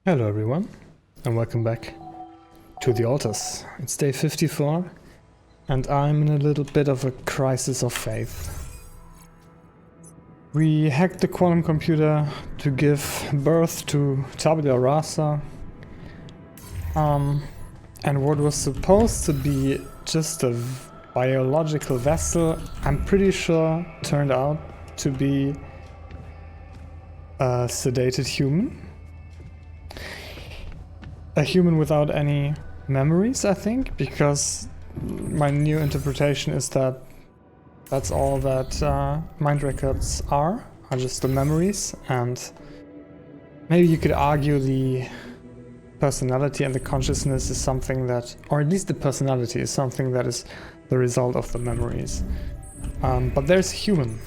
Hello everyone, and welcome back to the altars. It's day 54, and I'm in a little bit of a crisis of faith. We hacked the quantum computer to give birth to tabula rasa, and what was supposed to be just a biological vessel, I'm pretty sure turned out to be a sedated human. A human without any memories, I think, because my new interpretation is that that's all that mind records are just the memories, and maybe you could argue the personality and the consciousness is something that, or at least the personality is something that is the result of the memories. But there's a human.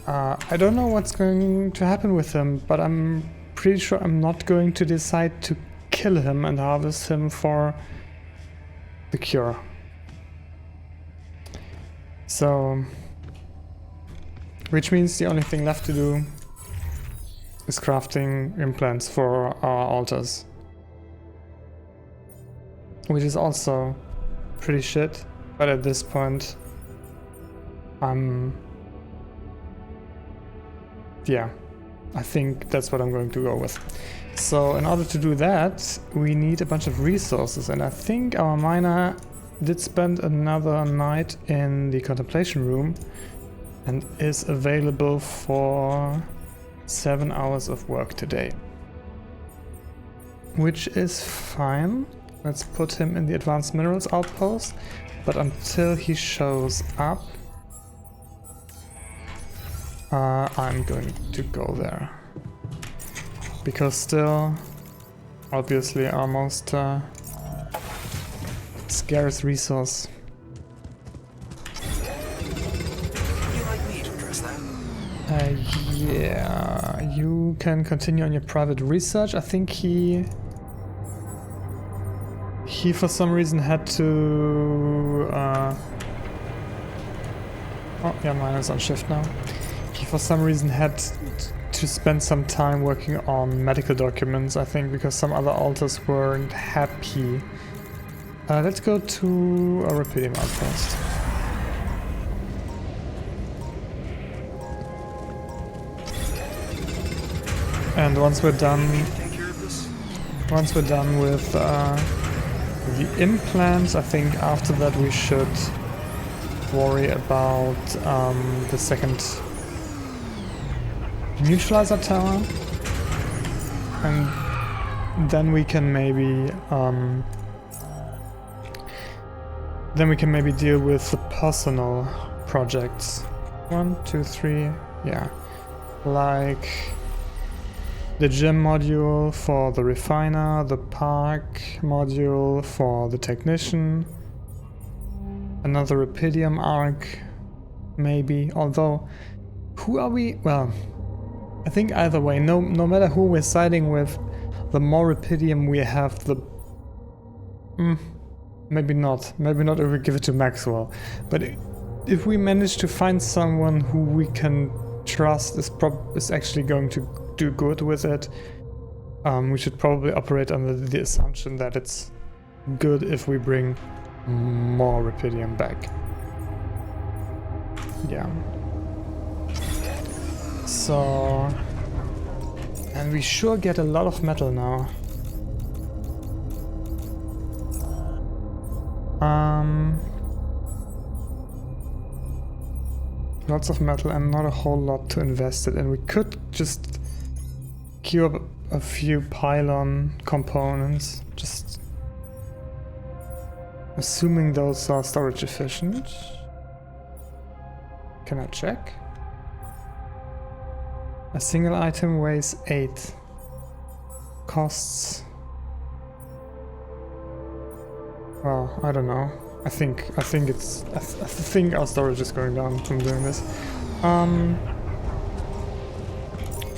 I don't know what's going to happen with him, but I'm pretty sure I'm not going to decide to kill him and harvest him for the cure. So, which means the only thing left to do is crafting implants for our altars. Which is also pretty shit, but at this point yeah, I think that's what I'm going to go with. So in order to do that, we need a bunch of resources, and I think our miner did spend another night in the contemplation room and is available for 7 hours of work today. Which is fine. Let's put him in the advanced minerals outpost, but until he shows up, I'm going to go there. Because still, obviously, our most scarce resource. Would you like me to address that? Yeah, you can continue on your private research. I think he for some reason had to oh yeah, mine is on shift now. He for some reason had to spend some time working on medical documents, I think, because some other altars weren't happy. Let's go to a Rapidium outpost. And once we're done with the implants, I think after that we should worry about the second neutralizer tower, and then we can maybe deal with the personal projects. 1, 2, 3, yeah, like the gym module for the refiner, the park module for the technician, another Rapidium arc, maybe. Although, who are we? Well, I think either way, no matter who we're siding with, the more Rapidium we have, the... maybe not if we give it to Maxwell. But if we manage to find someone who we can trust is actually going to do good with it, we should probably operate under the assumption that it's good if we bring more Rapidium back. Yeah. So, and we sure get a lot of metal now. Lots of metal and not a whole lot to invest it, and we could just queue up a few pylon components, just assuming those are storage efficient. Can I check? A single item weighs 8. Costs... well, I don't know. I think our storage is going down from doing this.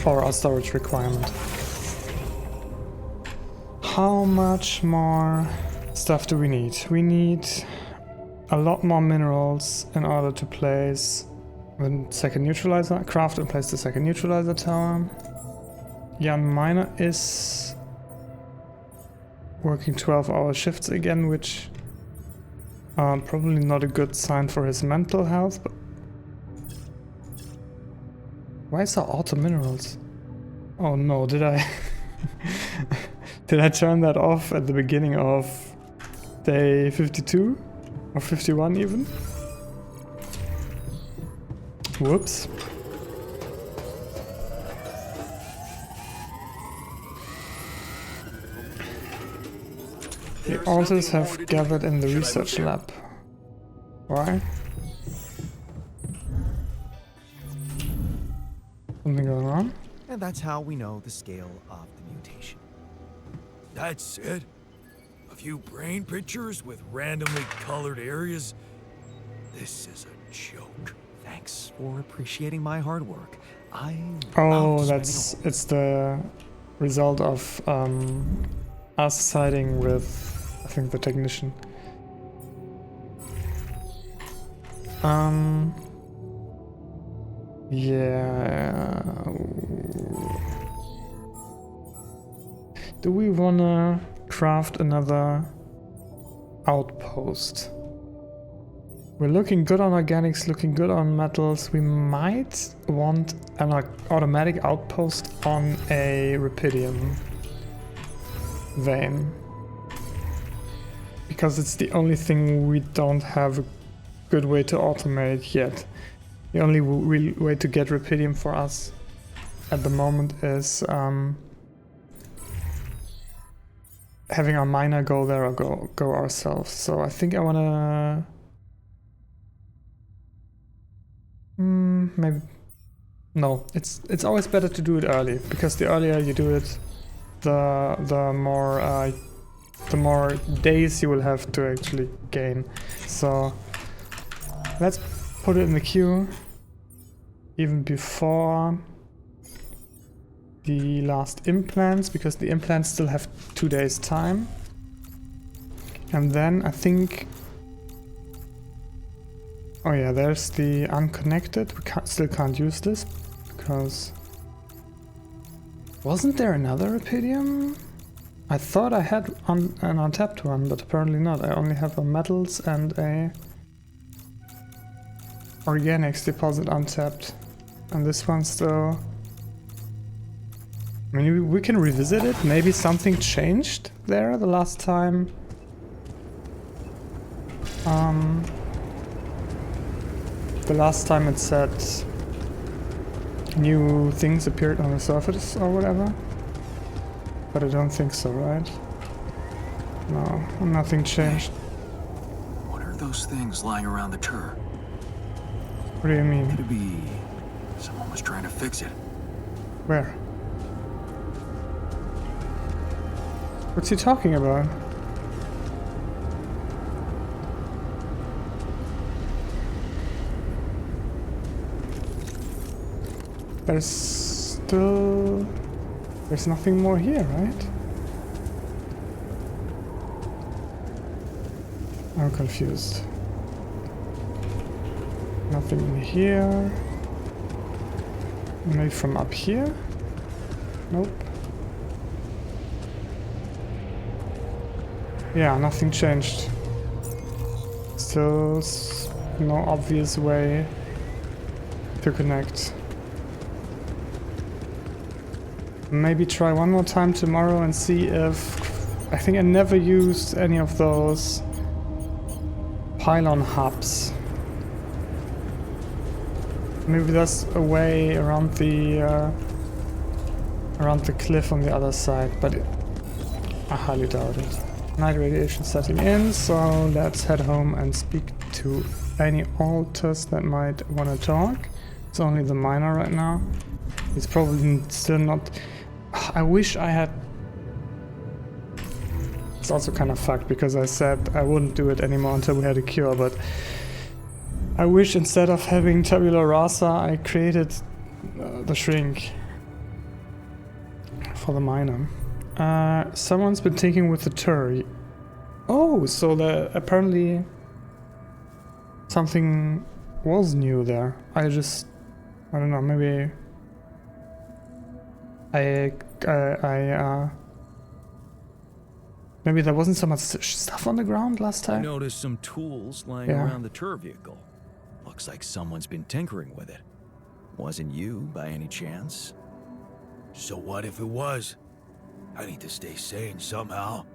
Or our storage requirement. How much more stuff do we need? We need a lot more minerals in order to place the second neutralizer, craft and place the second neutralizer tower. Yeah, miner is working 12-hour shifts again, which probably not a good sign for his mental health. But why is there auto minerals? Oh no, did I did I turn that off at the beginning of day 52 or 51 even? Whoops. The authors have gathered in the research lab. Why? Something going on? And that's how we know the scale of the mutation. That's it? A few brain pictures with randomly colored areas? This is a joke. Thanks for appreciating my hard work. Oh, it's the result of us siding with, I think, the technician. Yeah. Do we wanna craft another outpost? We're looking good on organics, looking good on metals. We might want an automatic outpost on a rubidium vein. Because it's the only thing we don't have a good way to automate yet. The only real way to get rubidium for us at the moment is having our miner go there or go ourselves. So I think I wanna maybe no. It's always better to do it early, because the earlier you do it, the more days you will have to actually gain. So let's put it in the queue even before the last implants, because the implants still have 2 days time. And then I think, oh yeah, there's the unconnected. We still can't use this because wasn't there another rubidium? I thought I had an untapped one, but apparently not. I only have a metals and a organics deposit untapped, and this one still. I mean, we can revisit it. Maybe something changed there the last time. The last time it said new things appeared on the surface or whatever. But I don't think so, right? No, nothing changed. What are those things lying around the turret? What do you mean? Could it be someone was trying to fix it? Where? What's he talking about? There's nothing more here, right? I'm confused. Nothing in here. Maybe from up here? Nope. Yeah, nothing changed. Still no obvious way to connect. Maybe try one more time tomorrow and see if... I think I never used any of those pylon hubs. Maybe there's a way around the cliff on the other side, but I highly doubt it. Night radiation setting in, so let's head home and speak to any alters that might want to talk. It's only the miner right now. He's probably still not... I wish I had... It's also kind of fucked because I said I wouldn't do it anymore until we had a cure, but I wish instead of having tabula rasa I created the shrink for the miner. Someone's been taking with the tur. Oh, so apparently something was new there. I don't know, maybe I Maybe there wasn't so much stuff on the ground last I time? noticed some tools lying Yeah. around the tour vehicle. Looks like someone's been tinkering with it. Wasn't you, by any chance? So what if it was? I need to stay sane somehow.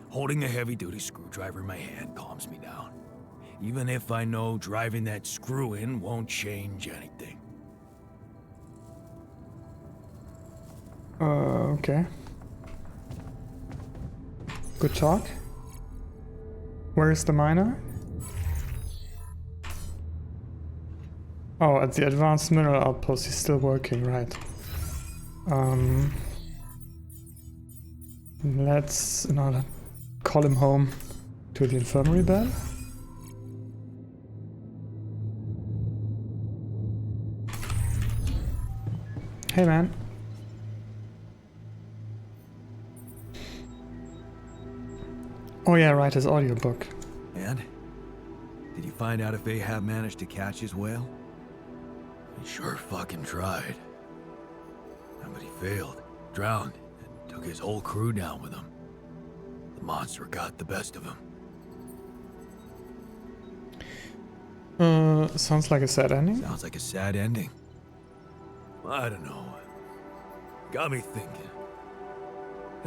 Holding a heavy-duty screwdriver in my hand calms me down. Even if I know driving that screw in won't change anything. Okay. Good talk. Where is the miner? Oh, at the advanced mineral outpost, he's still working, right. Let's call him home to the infirmary bed. Hey man. Oh yeah, right, his audiobook. And? Did you find out if Ahab managed to catch his whale? He sure fucking tried. But he failed, drowned, and took his whole crew down with him. The monster got the best of him. Sounds like a sad ending. Sounds like a sad ending. I don't know. Got me thinking.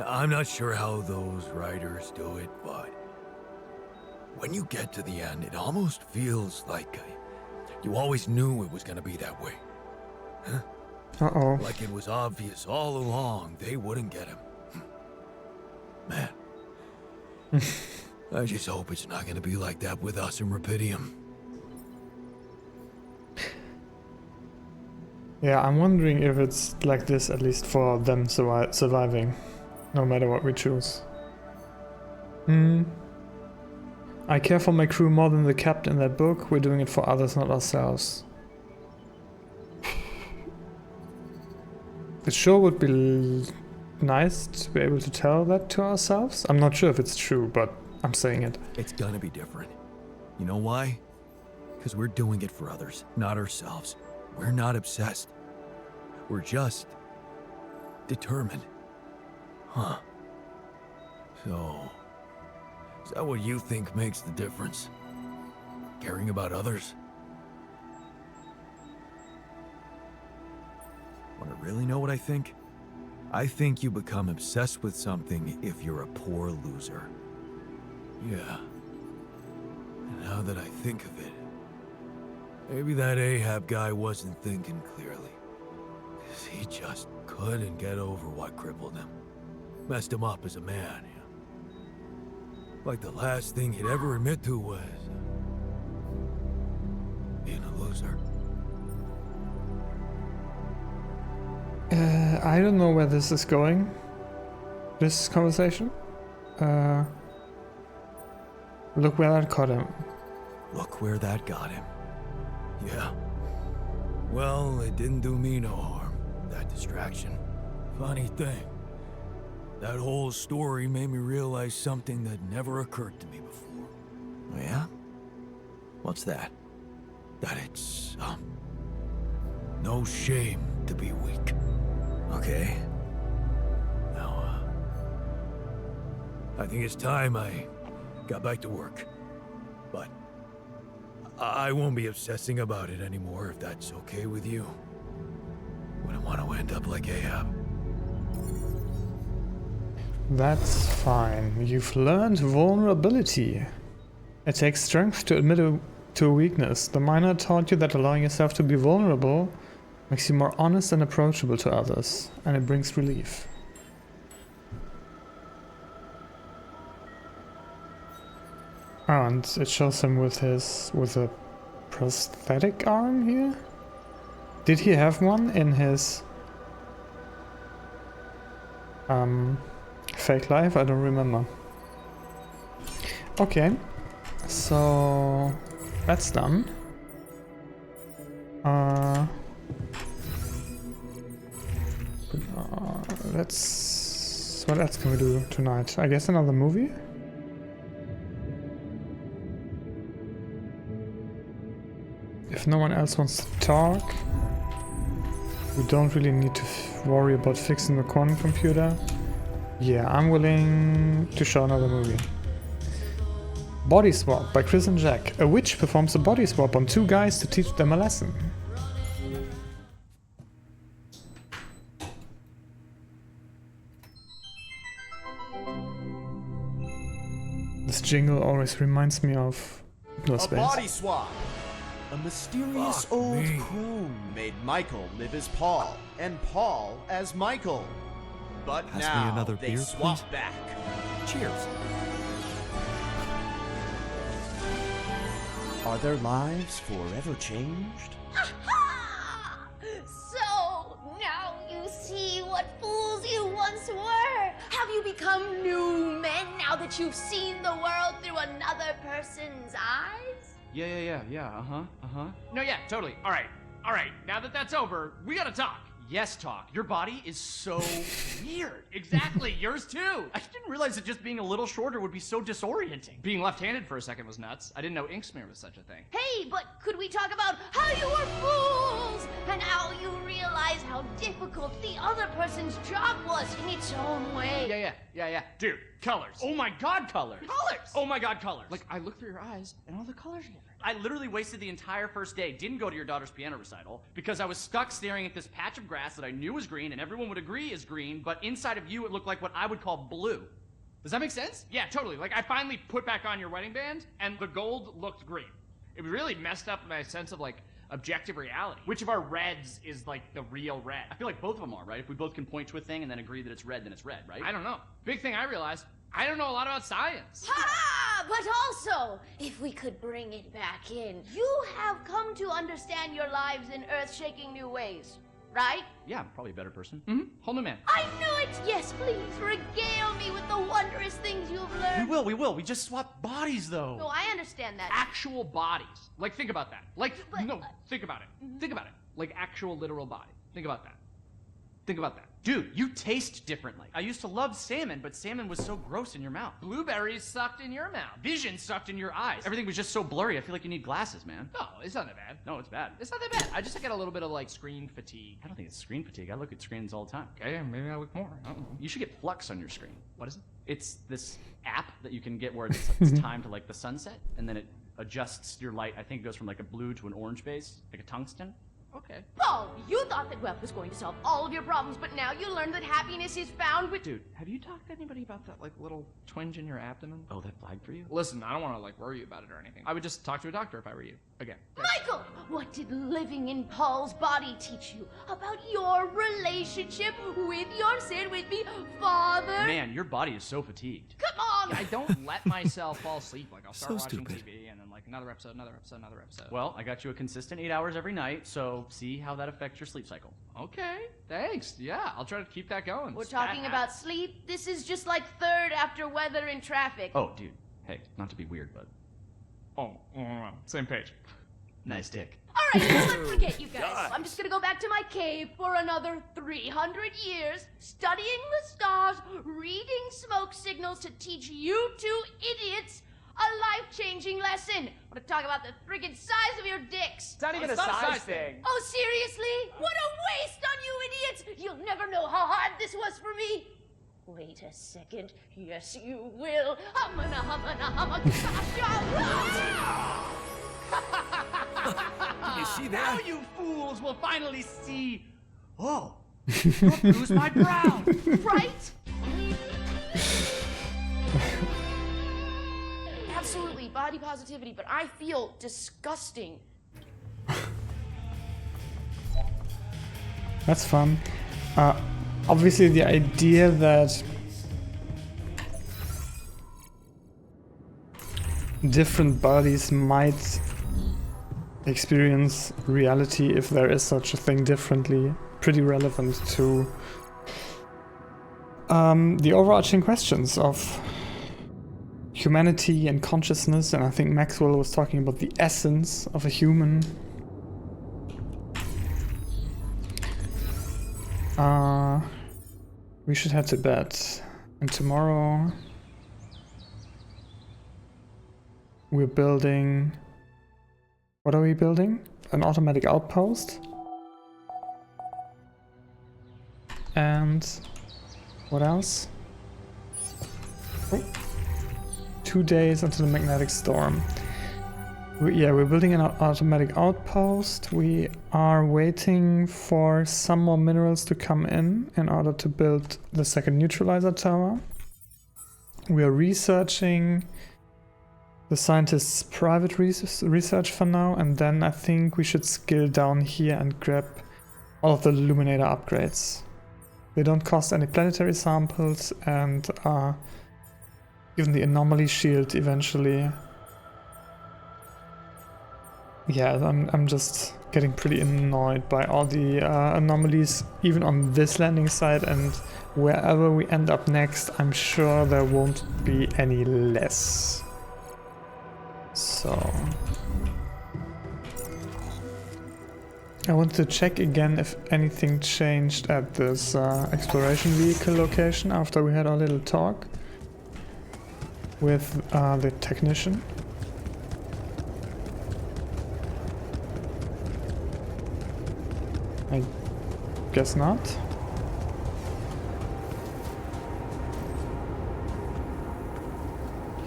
I'm not sure how those writers do it, but when you get to the end, it almost feels like you always knew it was gonna be that way. Huh? Uh-oh. Like it was obvious all along they wouldn't get him. Man. I just hope it's not gonna be like that with us in Rapidium. Yeah, I'm wondering if it's like this at least for them surviving, no matter what we choose. I care for my crew more than the captain in that book. We're doing it for others, not ourselves. It sure would be nice to be able to tell that to ourselves. I'm not sure if it's true, but I'm saying it. It's gonna be different. You know why? Because we're doing it for others, not ourselves. We're not obsessed. We're just determined. Huh. So, is that what you think makes the difference? Caring about others? Want to really know what I think? I think you become obsessed with something if you're a poor loser. Yeah. And now that I think of it, maybe that Ahab guy wasn't thinking clearly. 'Cause he just couldn't get over what crippled him. Messed him up as a man. Like the last thing he'd ever admit to was being a loser. I don't know where this is going. This conversation. Look where that caught him. Look where that got him. Yeah. Well, it didn't do me no harm, that distraction. Funny thing. That whole story made me realize something that never occurred to me before. Oh, yeah? What's that? That it's, no shame to be weak. Okay. Now, I think it's time I got back to work. But I won't be obsessing about it anymore if that's okay with you. Wouldn't want to end up like Ahab. That's fine. You've learned vulnerability. It takes strength to admit to a weakness. The miner taught you that allowing yourself to be vulnerable makes you more honest and approachable to others, and it brings relief. Oh, and it shows him with a prosthetic arm here? Did he have one in his fake life? I don't remember. Okay, so that's done. What else can we do tonight? I guess another movie? If no one else wants to talk, we don't really need to worry about fixing the quantum computer. Yeah, I'm willing to show another movie. Body Swap by Chris and Jack. A witch performs a body swap on two guys to teach them a lesson. This jingle always reminds me of A Space. body swap. A mysterious Fuck old me. crone made Michael live as Paul, and Paul as Michael. But Pass me now another they beer, swap please. back. Cheers. Are their lives forever changed? So, now you see what fools you once were. Have you become new men now that you've seen the world through another person's eyes? Yeah. No, yeah, totally. All right. Now that that's over, we gotta talk. Yes, talk. Your body is so weird. Exactly, yours too. I didn't realize that just being a little shorter would be so disorienting. Being left-handed for a second was nuts. I didn't know ink smear was such a thing. Hey, but could we talk about how you were fools and how you realize how difficult the other person's job was in its own way? Yeah. Dude, colors. Oh my god, colors. Colors! Oh my god, colors. Like, I look through your eyes and all the colors are different. I literally wasted the entire first day, didn't go to your daughter's piano recital, because I was stuck staring at this patch of grass that I knew was green and everyone would agree is green, but inside of you it looked like what I would call blue. Does that make sense? Yeah, totally. Like, I finally put back on your wedding band and the gold looked green. It really messed up my sense of, like, objective reality. Which of our reds is, like, the real red? I feel like both of them are, right? If we both can point to a thing and then agree that it's red, then it's red, right? I don't know. Big thing I realized, I don't know a lot about science. Ha! But also, if we could bring it back in, you have come to understand your lives in earth-shaking new ways, right? Yeah, I'm probably a better person. Mm-hmm. Whole new man. I knew it! Yes, please, regale me with the wondrous things you've learned. We will. We just swap bodies, though. No, I understand that. Actual bodies. Like, think about that. Like, But- no, think about it. Think about it. Like, actual literal body. Think about that. Think about that. Dude, you taste differently. I used to love salmon, but salmon was so gross in your mouth. Blueberries sucked in your mouth. Vision sucked in your eyes. Everything was just so blurry. I feel like you need glasses, man. No, it's not that bad. No, it's bad. It's not that bad. I just get a little bit of, like, screen fatigue. I don't think it's screen fatigue. I look at screens all the time. Okay, maybe I look more. I don't know. You should get Flux on your screen. What is it? It's this app that you can get where it's time to, like, the sunset, and then it adjusts your light. I think it goes from, like, a blue to an orange base, like a tungsten. Okay. Paul, you thought that web was going to solve all of your problems, but now you learned that happiness is found with... Dude, have you talked to anybody about that, like, little twinge in your abdomen? Oh, that flagged for you? Listen, I don't want to, like, worry you about it or anything. I would just talk to a doctor if I were you. Again. Michael, what did living in Paul's body teach you about your relationship with your sin with me, Father? Man, your body is so fatigued. Come on! I don't let myself fall asleep. Like, I'll start So watching stupid. TV and then, like, another episode. Well, I got you a consistent 8 hours every night, so see how that affects your sleep cycle. Okay, thanks. Yeah, I'll try to keep that going. We're talking about sleep. This is just like third after weather and traffic. Oh, dude. Hey, not to be weird, but... Oh, same page. Nice dick. All right, let's forget you guys. I'm just gonna go back to my cave for another 300 years, studying the stars, reading smoke signals to teach you two idiots a life-changing lesson. I want to talk about the friggin' size of your dicks. It's not even a size thing. Oh, seriously? What a waste on you idiots! You'll never know how hard this was for me. Wait a second. Yes, you will. You see Now that? you fools will finally see... Oh, don't lose my brow. Right? Absolutely, body positivity, but I feel disgusting. That's fun. Obviously, the idea that different bodies might experience reality, if there is such a thing, differently, pretty relevant to the overarching questions of humanity and consciousness, and I think Maxwell was talking about the essence of a human. We should head to bed, and tomorrow we're building... What are we building? An automatic outpost. And what else? 2 days until the magnetic storm. We're building an automatic outpost. We are waiting for some more minerals to come in order to build the second neutralizer tower. We are researching the scientists' private research for now, and then I think we should scale down here and grab all of the illuminator upgrades. They don't cost any planetary samples and are given the anomaly shield eventually. Yeah, I'm just getting pretty annoyed by all the anomalies, even on this landing site, and wherever we end up next, I'm sure there won't be any less. So I want to check again if anything changed at this exploration vehicle location after we had our little talk with the technician. I guess not.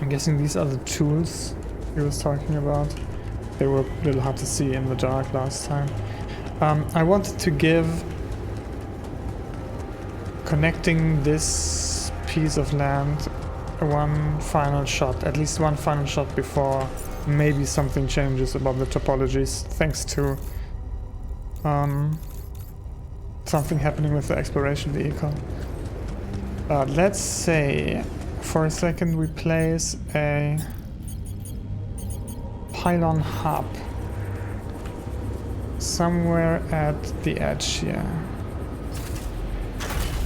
I'm guessing these are the tools he was talking about. They were a little hard to see in the dark last time. I wanted to give connecting this piece of land one final shot, at least one final shot before maybe something changes about the topologies, thanks to something happening with the exploration vehicle. Let's say for a second we place a pylon hub somewhere at the edge here.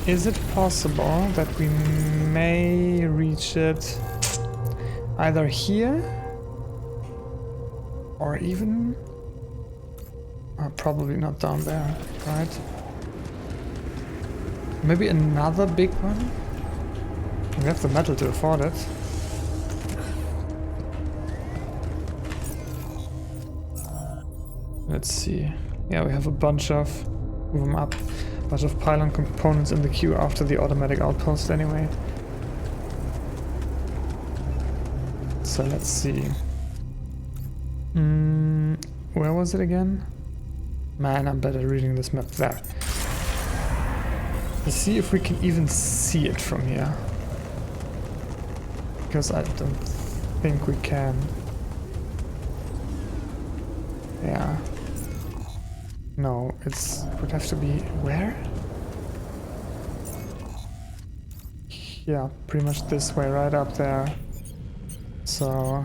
Is it possible that we may reach it either here or even probably not down there, right? Maybe another big one? We have the metal to afford it. Let's see. Yeah, we have a bunch of, move them up, bunch of pylon components in the queue after the automatic outpost anyway. So let's see. Where was it again? Man, I'm bad at reading this map. There. Let's see if we can even see it from here. Because I don't think we can. Yeah. No, would have to be where? Yeah, pretty much this way, right up there. So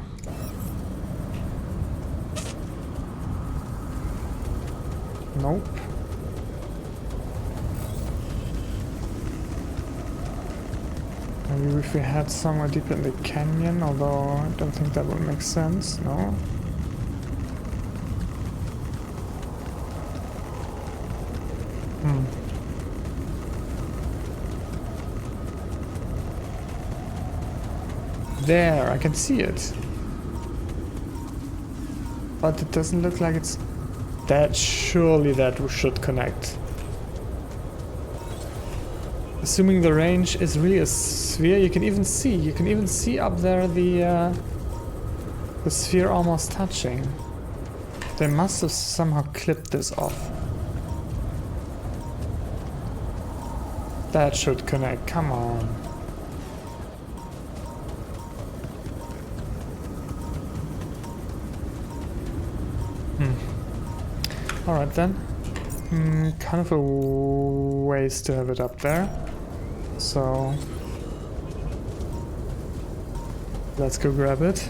nope. Maybe if we had somewhere deep in the canyon, although I don't think that would make sense, no? There, I can see it. But it doesn't look like it's... surely that should connect. Assuming the range is really a sphere, you can even see up there the sphere almost touching. They must have somehow clipped this off. That should connect, come on. Alright then. Kind of a waste to have it up there. So let's go grab it.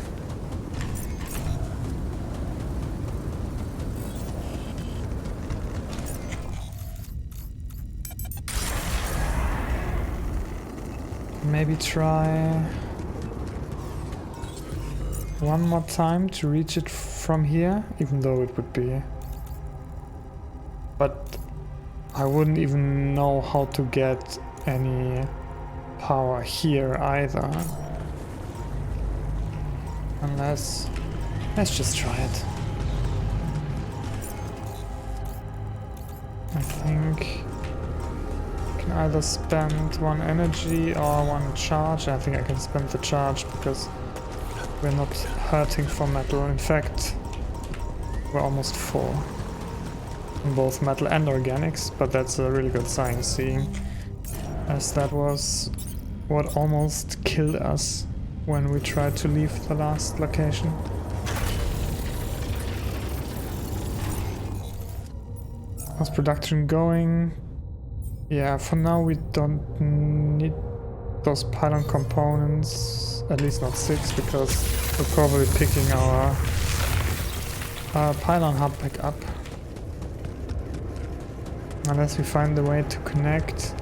Maybe try one more time to reach it from here, even though it would be... But I wouldn't even know how to get any power here either. Unless... let's just try it. I think... can either spend 1 energy or 1 charge. I think I can spend the charge because we're not hurting for metal. In fact, we're almost full in both metal and organics, but that's a really good sign, seeing as that was what almost killed us when we tried to leave the last location. How's production going? Yeah, for now we don't need those pylon components, at least not 6, because we're probably picking our pylon hub back up. Unless we find a way to connect.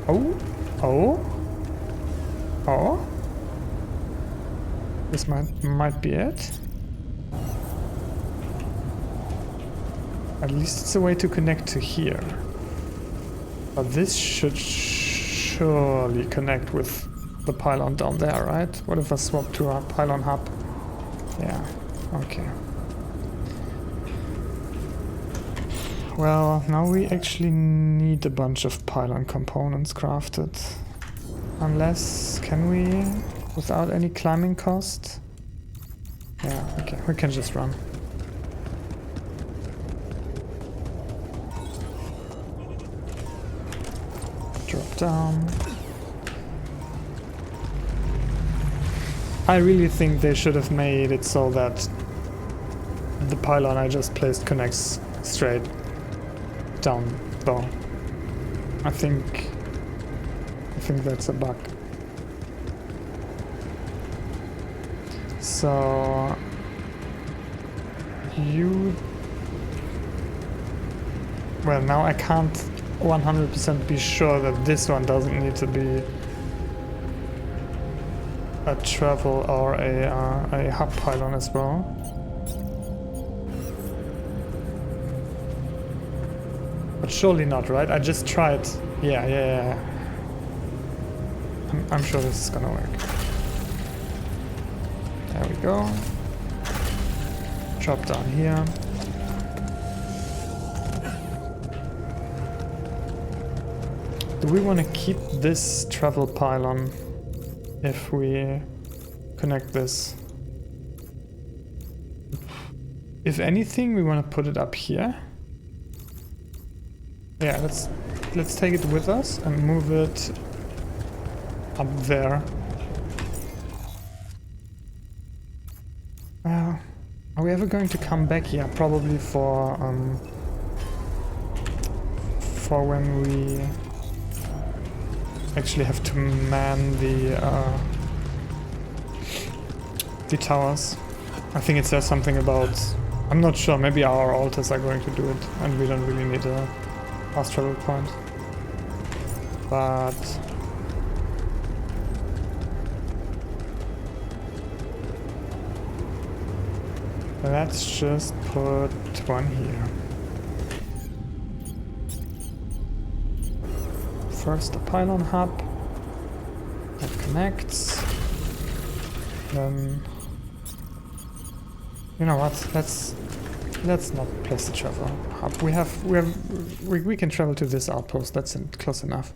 Oh? Oh? Oh? This might be it. At least it's a way to connect to here. But this should surely connect with the pylon down there, right? What if I swap to our pylon hub? Yeah, okay. Well, now we actually need a bunch of pylon components crafted. Unless, can we? Without any climbing cost? Yeah, okay, we can just run. Drop down. I really think they should have made it so that the pylon I just placed connects straight down though. I think that's a bug. So well, now I can't 100% be sure that this one doesn't need to be a travel or a hub pylon as well. But surely not, right? I just tried. Yeah. I'm sure this is gonna work. There we go. Drop down here. Do we want to keep this travel pylon if we connect this? If anything, we want to put it up here. Yeah, let's take it with us and move it up there. Are we ever going to come back? Yeah, probably for when we actually have to man the towers. I think it says something about, I'm not sure, maybe our altars are going to do it and we don't really need a fast travel point. But let's just put one here. First the pylon hub that connects. Then, you know what? Let's not place the travel hub. We can travel to this outpost. That's close enough.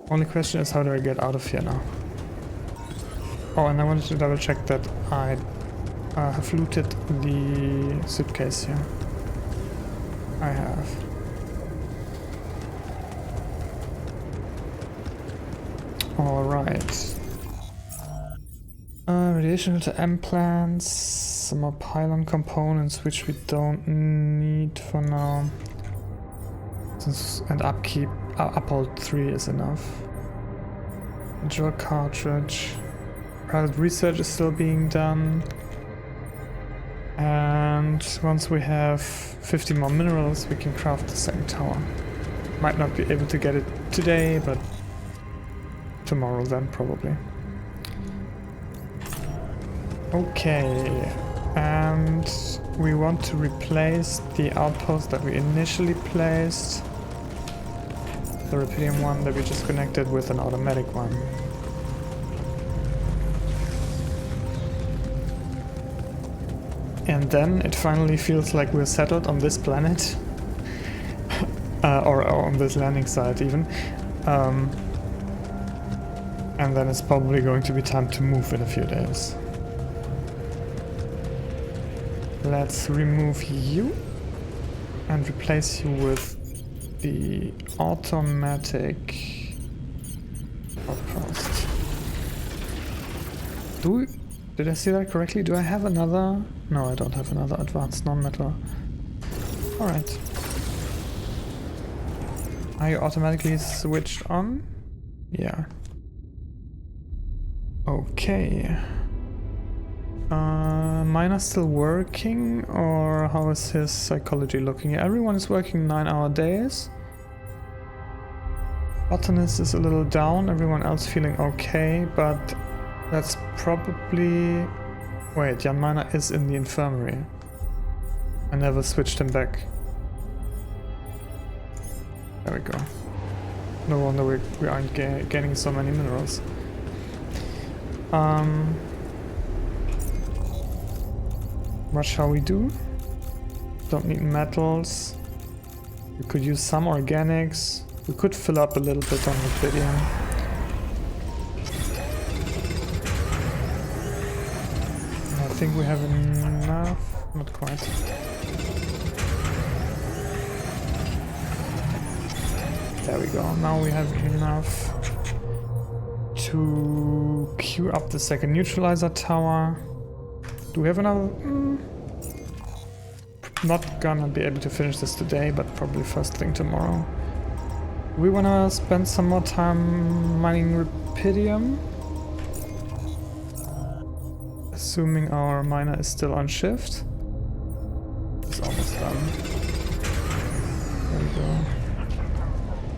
Only question is, how do I get out of here now? Oh, and I wanted to double check that I have looted the suitcase here. I have. Alright. Radiation to M plants, some more pylon components which we don't need for now. And upkeep, uphold 3 is enough. Drill cartridge. Private research is still being done. And once we have 50 more minerals, we can craft the second tower. Might not be able to get it today, but tomorrow then probably. Okay, and we want to replace the outpost that we initially placed, the rubidium one that we just connected, with an automatic one. And then it finally feels like we're settled on this planet. Or on this landing site even. And then it's probably going to be time to move in a few days. Let's remove you and replace you with the automatic outpost. Did I see that correctly? Do I have another? No, I don't have another advanced non-metal. Alright. Are you automatically switched on? Yeah. Okay. Miner's still working, or how is his psychology looking? Everyone is working 9-hour days. Botanist is a little down, everyone else feeling okay, but that's probably... Wait, Jan Miner is in the infirmary. I never switched him back. There we go. No wonder we aren't gaining so many minerals. What shall we do? Don't need metals. We could use some organics. We could fill up a little bit on rubidium. I think we have enough. Not quite. There we go. Now we have enough to queue up the second neutralizer tower. Do we have another? Not gonna be able to finish this today, but probably first thing tomorrow. We wanna spend some more time mining rubidium. Assuming our miner is still on shift. It's almost done. There we go.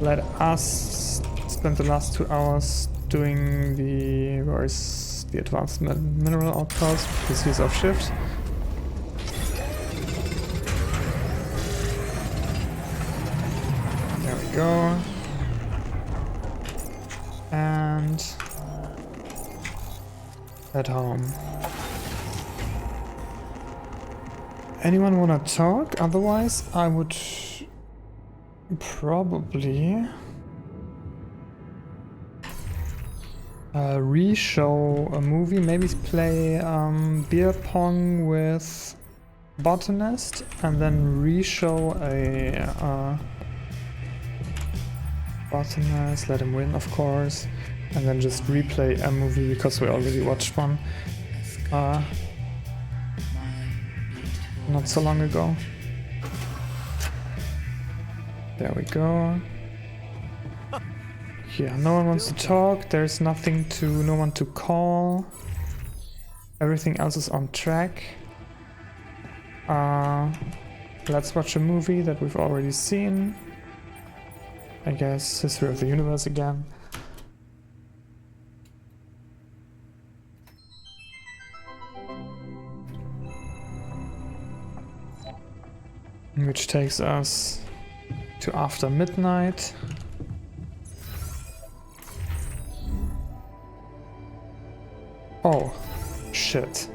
Let us spend the last 2 hours doing the... Where is the advanced mineral outpost? Because he's off shift. There we go. And... at home. Anyone wanna talk? Otherwise, I would probably re-show a movie. Maybe play beer pong with Botanist, and then re-show a Botanist. Let him win, of course, and then just replay a movie because we already watched one. Not so long ago. There we go. Yeah, no one wants to talk. There's nothing to... no one to call. Everything else is on track. Let's watch a movie that we've already seen. I guess History of the Universe again. Which takes us to after midnight. Oh, shit.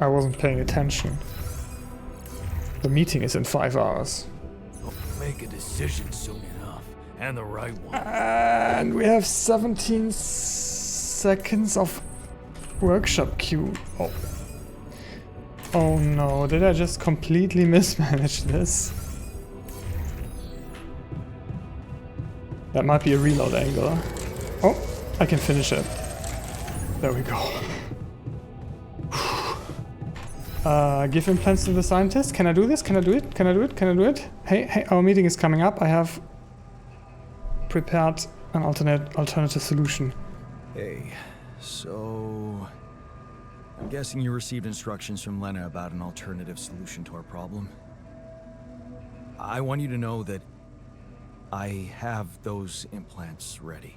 I wasn't paying attention. The meeting is in 5 hours. Make a decision soon enough, and the right one. And we have 17 seconds of workshop queue. Oh. Oh no, did I just completely mismanage this? That might be a reload angle. Oh, I can finish it. There we go. Give implants to the scientist. Can I do this? Can I do it? Can I do it? Can I do it? Hey, our meeting is coming up. I have prepared an alternative solution. Hey, so... I'm guessing you received instructions from Lena about an alternative solution to our problem. I want you to know that I have those implants ready.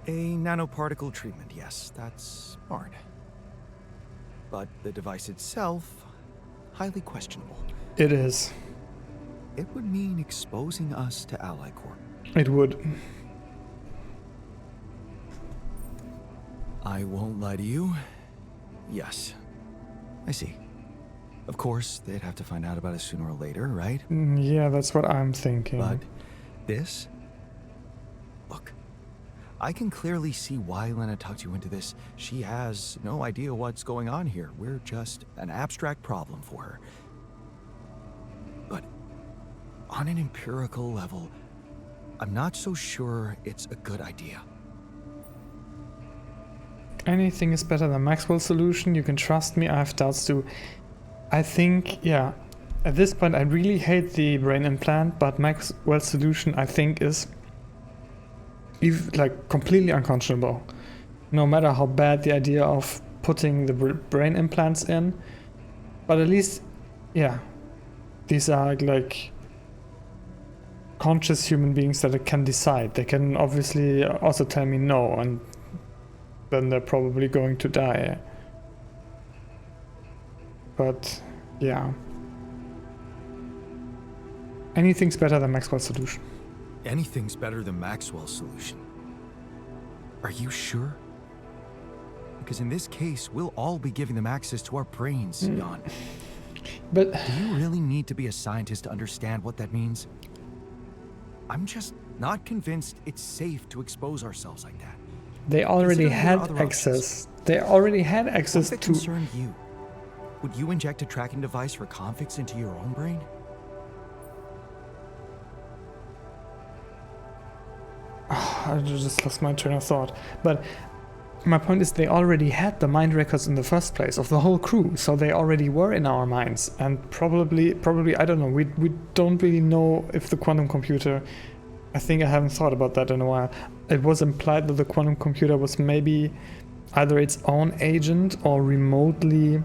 A nanoparticle treatment, yes, that's smart. But the device itself, highly questionable. It is. It would mean exposing us to Ally Corp. It would. I won't lie to you. Yes, I see. Of course, they'd have to find out about it sooner or later, right? Yeah, that's what I'm thinking. But this? Look, I can clearly see why Lena tucked you into this. She has no idea what's going on here. We're just an abstract problem for her. But on an empirical level, I'm not so sure it's a good idea. Anything is better than Maxwell's solution, you can trust me, I have doubts too. I think, yeah, at this point I really hate the brain implant, but Maxwell's solution I think is like completely unconscionable. No matter how bad the idea of putting the brain implants in, but at least, yeah, these are like conscious human beings that can decide. They can obviously also tell me no, and then they're probably going to die. But yeah, anything's better than Maxwell's solution. Anything's better than Maxwell's solution. Are you sure? Because in this case, we'll all be giving them access to our brains, Jan. But do you really need to be a scientist to understand what that means? I'm just not convinced it's safe to expose ourselves like that. They already Consider had there are other access. They already had access What if it to. concerned you? Would you inject a tracking device for convicts into your own brain? I just lost my train of thought. But my point is, they already had the mind records in the first place of the whole crew, so they already were in our minds. And probably, I don't know. We don't really know if the quantum computer. I think I haven't thought about that in a while. It was implied that the quantum computer was maybe either its own agent or remotely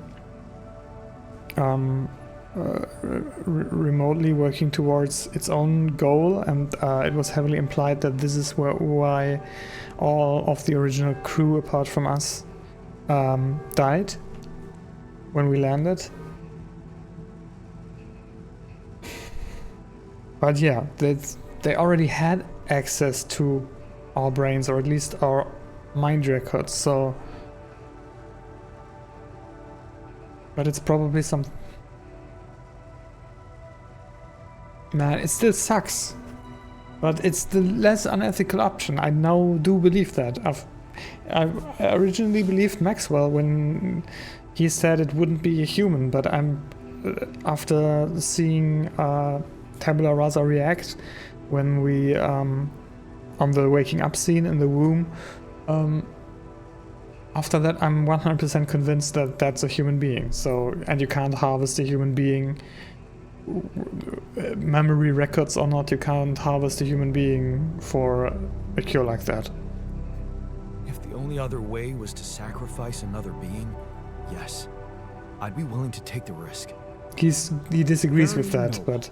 remotely working towards its own goal, and it was heavily implied that this is why all of the original crew apart from us died when we landed. But yeah, they already had access to our brains, or at least our mind records, so but it's probably some. Man, it still sucks. But it's the less unethical option. I now do believe that. I originally believed Maxwell when he said it wouldn't be a human, but I'm after seeing Tabula Rasa react when we on the waking up scene in the womb. After that, I'm 100% convinced that that's a human being. So, and you can't harvest a human being, memory records or not. You can't harvest a human being for a cure like that. If the only other way was to sacrifice another being, yes, I'd be willing to take the risk. He disagrees Very with that, noble. but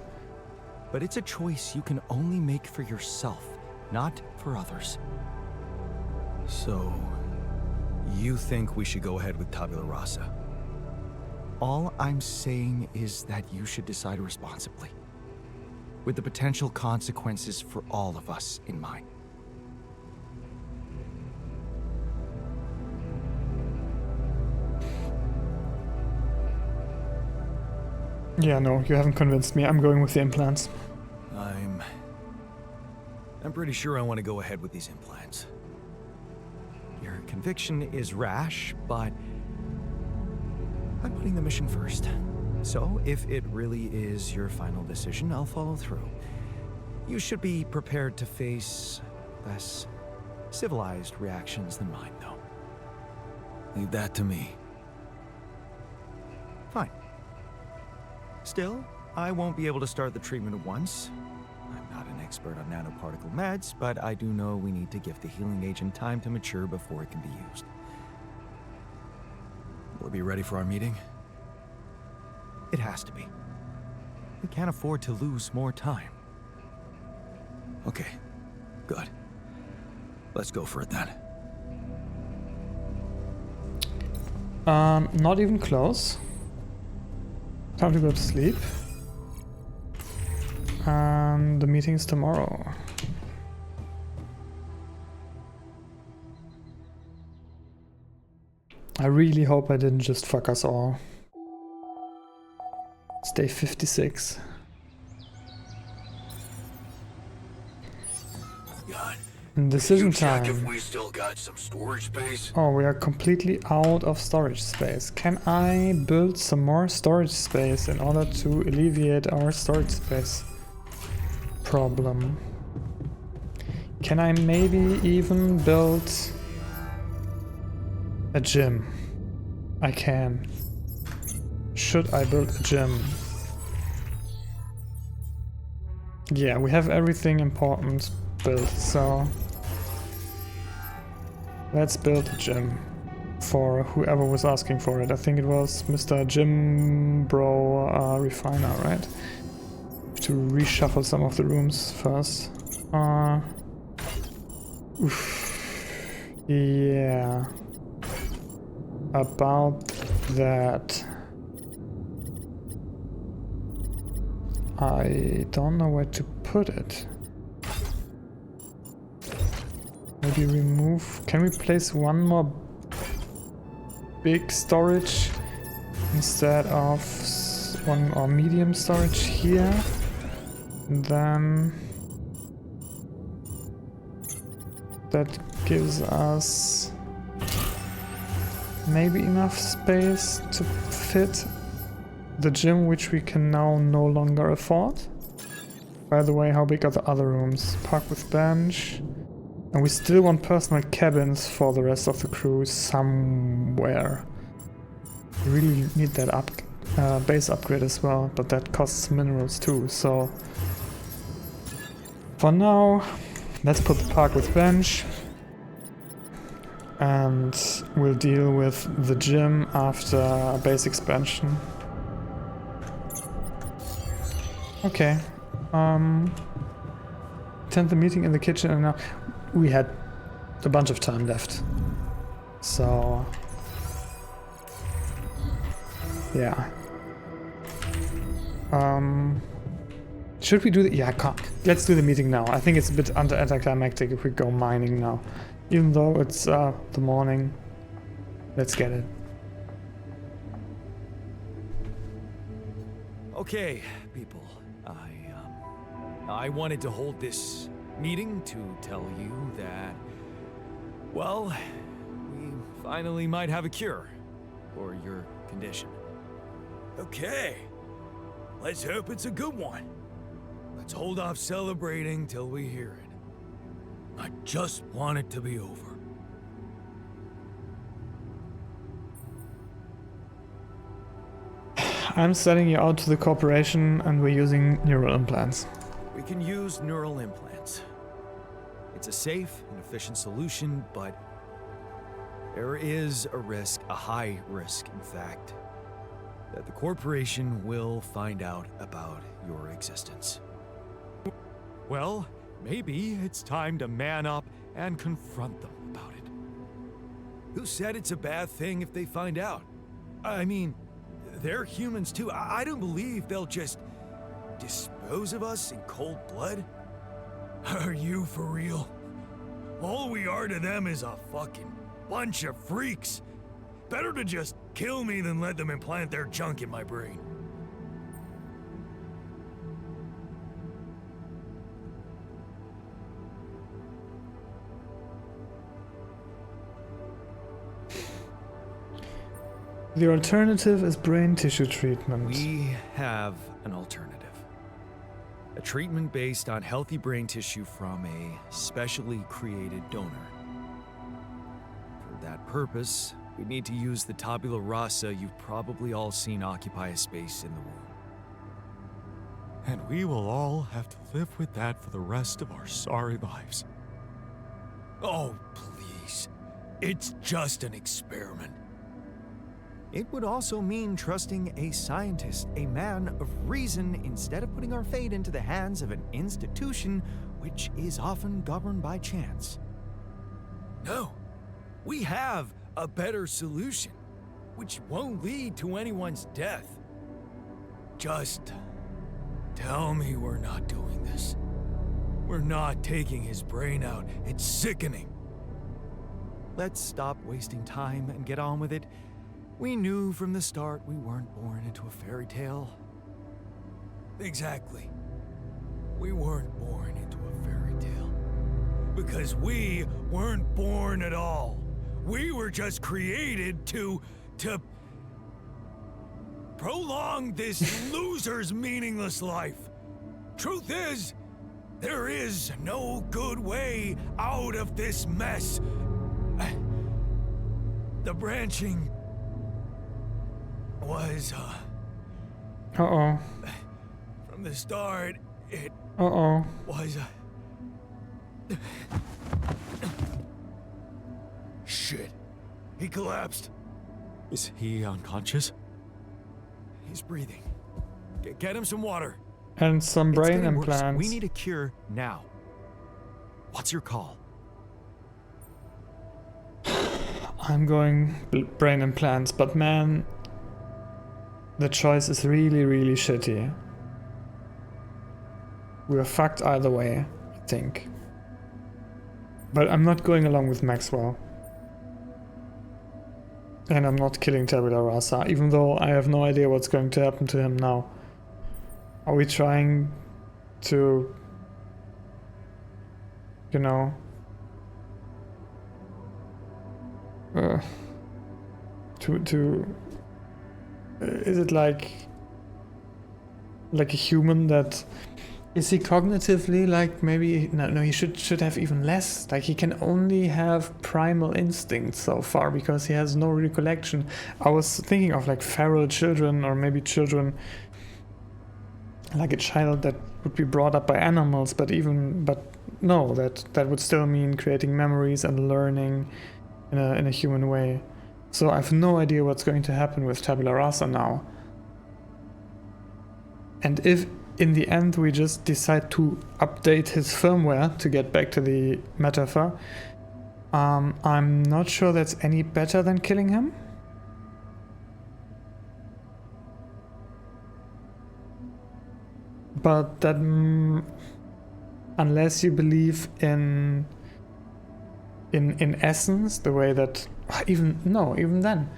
But it's a choice you can only make for yourself, not for others. So, you think we should go ahead with Tabula Rasa? All I'm saying is that you should decide responsibly, with the potential consequences for all of us in mind. yeah, no, you haven't convinced me. I'm going with the implants. I'm pretty sure I want to go ahead with these implants. Your conviction is rash, but I'm putting the mission first. So, if it really is your final decision, I'll follow through. You should be prepared to face less civilized reactions than mine, though. Leave that to me. Fine. Still, I won't be able to start the treatment at once. I'm not an expert on nanoparticle meds, but I do know we need to give the healing agent time to mature before it can be used. Will it be ready for our meeting? It has to be. We can't afford to lose more time. Okay, good. Let's go for it then. Not even close. Time to go to sleep. And the meeting's tomorrow. I really hope I didn't just fuck us all. day 56. God. Decision Check if time. we still got some storage space. Oh, we are completely out of storage space. Can I build some more storage space in order to alleviate our storage space problem? Can I maybe even build a gym? I can. Should I build a gym? Yeah, we have everything important built, so let's build a gym for whoever was asking for it. I think it was Mr. Jim Bro Refiner, right? To reshuffle some of the rooms first. Yeah. About that. I don't know where to put it. Maybe remove... Can we place one more big storage instead of one or medium storage here? And then that gives us maybe enough space to fit the gym, which we can now no longer afford. By the way, how big are the other rooms? Park with bench. And we still want personal cabins for the rest of the crew somewhere. We really need that base upgrade as well, but that costs minerals too, so... For now, let's put the park with bench. And we'll deal with the gym after a base expansion. Okay. Attend the meeting in the kitchen, and now we had a bunch of time left. So yeah. Should we do the... Yeah, let's do the meeting now. I think it's a bit anticlimactic if we go mining now. Even though it's the morning. Let's get it. Okay, people. I wanted to hold this meeting to tell you that, well, we finally might have a cure for your condition. Okay. Let's hope it's a good one. Let's hold off celebrating till we hear it. I just want it to be over. I'm sending you out to the corporation, and we're using neural implants. We can use neural implants. It's a safe and efficient solution, but there is a risk, a high risk, in fact, that the corporation will find out about your existence. Well, maybe it's time to man up and confront them about it. Who said it's a bad thing if they find out? I mean, they're humans too. I don't believe they'll just dispose of us in cold blood. Are you for real? All we are to them is a fucking bunch of freaks. Better to just kill me than let them implant their junk in my brain. The alternative is brain tissue treatment. We have an alternative. A treatment based on healthy brain tissue from a specially created donor. For that purpose, we need to use the tabula rasa you've probably all seen occupy a space in the womb. And we will all have to live with that for the rest of our sorry lives. Oh, please. It's just an experiment. It would also mean trusting a scientist, a man of reason, instead of putting our fate into the hands of an institution which is often governed by chance. No, we have a better solution, which won't lead to anyone's death. Just tell me we're not doing this. We're not taking his brain out. It's sickening. Let's stop wasting time and get on with it. We knew from the start we weren't born into a fairy tale. Exactly. We weren't born into a fairy tale. Because we weren't born at all. We were just created to prolong this loser's meaningless life. Truth is, there is no good way out of this mess. The branching was, Uh-oh. from the start, it Uh-oh. was, Shit. He collapsed. Is he unconscious? He's breathing. Get him some water. And some It's brain getting worse. implants. We need a cure now. What's your call? I'm going brain implants, but man, the choice is really, really shitty. We're fucked either way, I think. But I'm not going along with Maxwell. And I'm not killing Tabula Rasa, even though I have no idea what's going to happen to him now. Are we trying to, you know, is it like a human that, is he cognitively like maybe, no, he should have even less, like he can only have primal instincts so far because he has no recollection. I was thinking of like feral children, or maybe children, like a child that would be brought up by animals, but no, that would still mean creating memories and learning in a human way. So I have no idea what's going to happen with Tabula Rasa now. And if in the end we just decide to update his firmware to get back to the metaphor, I'm not sure that's any better than killing him. But that, unless you believe in essence, the way that, even then.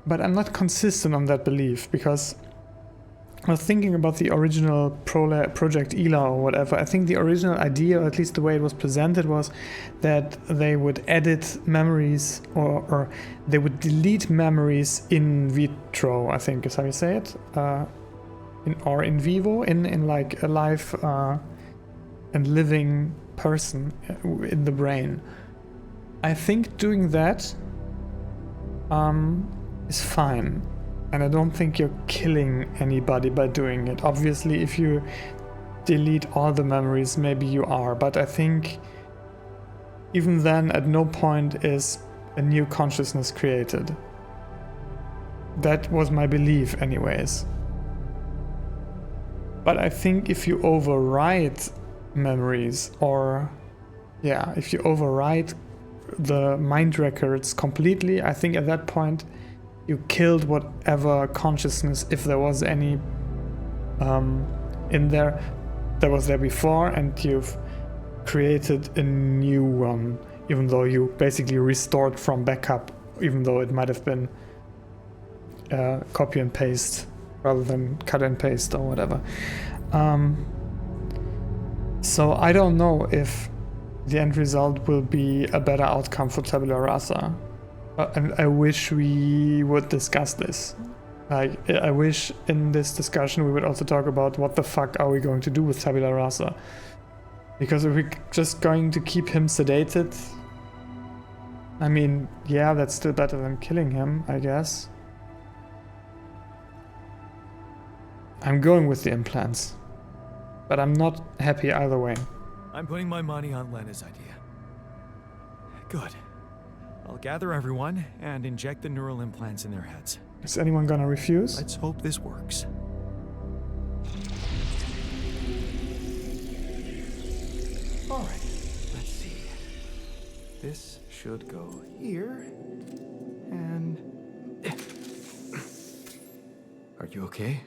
But I'm not consistent on that belief, because I was thinking about the original Project Ela or whatever. I think the original idea, or at least the way it was presented, was that they would edit memories, or they would delete memories in vitro, I think is how you say it, in vivo, in like a live and living person in the brain. I think doing that is fine. And I don't think you're killing anybody by doing it. Obviously, if you delete all the memories, maybe you are. But I think even then, at no point is a new consciousness created. That was my belief anyways. But I think if you overwrite memories, or if you overwrite the mind records completely, I think at that point you killed whatever consciousness, if there was any in there, that was there before, and you've created a new one, even though you basically restored from backup, even though it might have been copy and paste rather than cut and paste or whatever. So I don't know if the end result will be a better outcome for Tabula Rasa. And I wish we would discuss this. Like, I wish in this discussion we would also talk about what the fuck are we going to do with Tabula Rasa. Because if we're just going to keep him sedated, I mean, yeah, that's still better than killing him, I guess. I'm going with the implants, but I'm not happy either way. I'm putting my money on Lena's idea. Good. I'll gather everyone and inject the neural implants in their heads. Is anyone gonna refuse? Let's hope this works. All right, let's see. This should go here, and... Are you okay?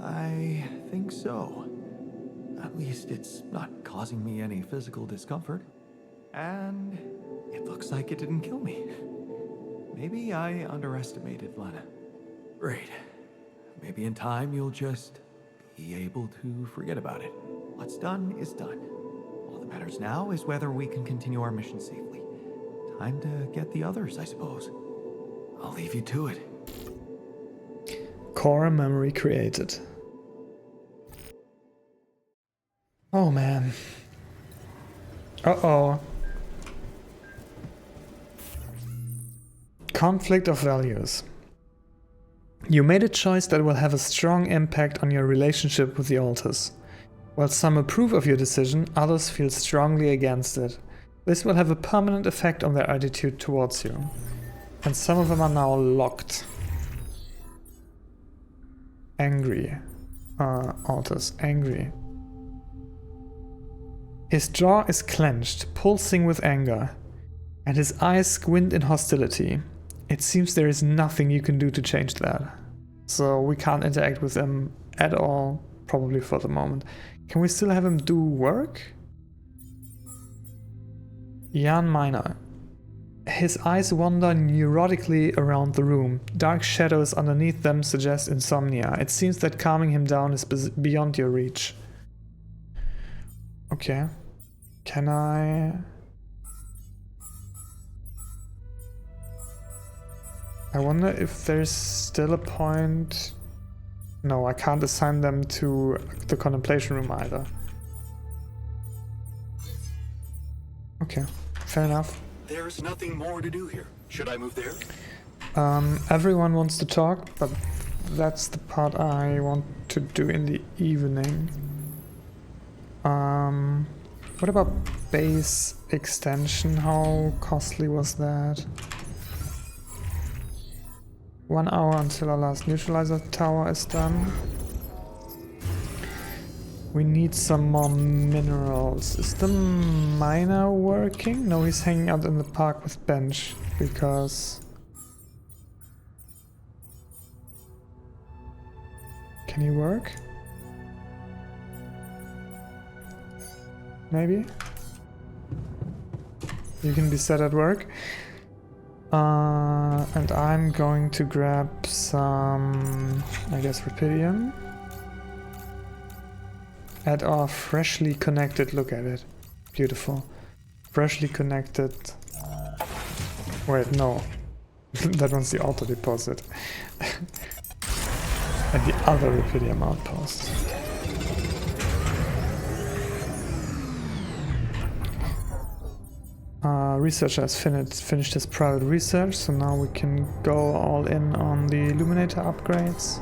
I think so. At least it's not causing me any physical discomfort. And it looks like it didn't kill me. Maybe I underestimated Lena. Great. Maybe in time you'll just be able to forget about it. What's done is done. All that matters now is whether we can continue our mission safely. Time to get the others, I suppose. I'll leave you to it. Core memory created. Oh man. Uh-oh. Conflict of values. You made a choice that will have a strong impact on your relationship with the altars. While some approve of your decision, others feel strongly against it. This will have a permanent effect on their attitude towards you. And some of them are now locked. Angry. Altars. Angry. His jaw is clenched, pulsing with anger, and his eyes squint in hostility. It seems there is nothing you can do to change that. So we can't interact with him at all, probably for the moment. Can we still have him do work? Jan Minor. His eyes wander neurotically around the room. Dark shadows underneath them suggest insomnia. It seems that calming him down is beyond your reach. Okay. Can I wonder if there's still a point. No, I can't assign them to the contemplation room either. Okay, fair enough. There's nothing more to do here. Should I move there? Everyone wants to talk, but that's the part I want to do in the evening. What about base extension? How costly was that? 1 hour until our last neutralizer tower is done. We need some more minerals. Is the miner working? No, he's hanging out in the park with Bench because... Can he work? Maybe? You can be set at work. And I'm going to grab some, I guess, rupidium. Add our freshly connected, look at it. Beautiful. Freshly connected. Wait, no. That one's the auto deposit. And the other rupidium outpost. Researcher has finished his private research, so now we can go all in on the Illuminator upgrades.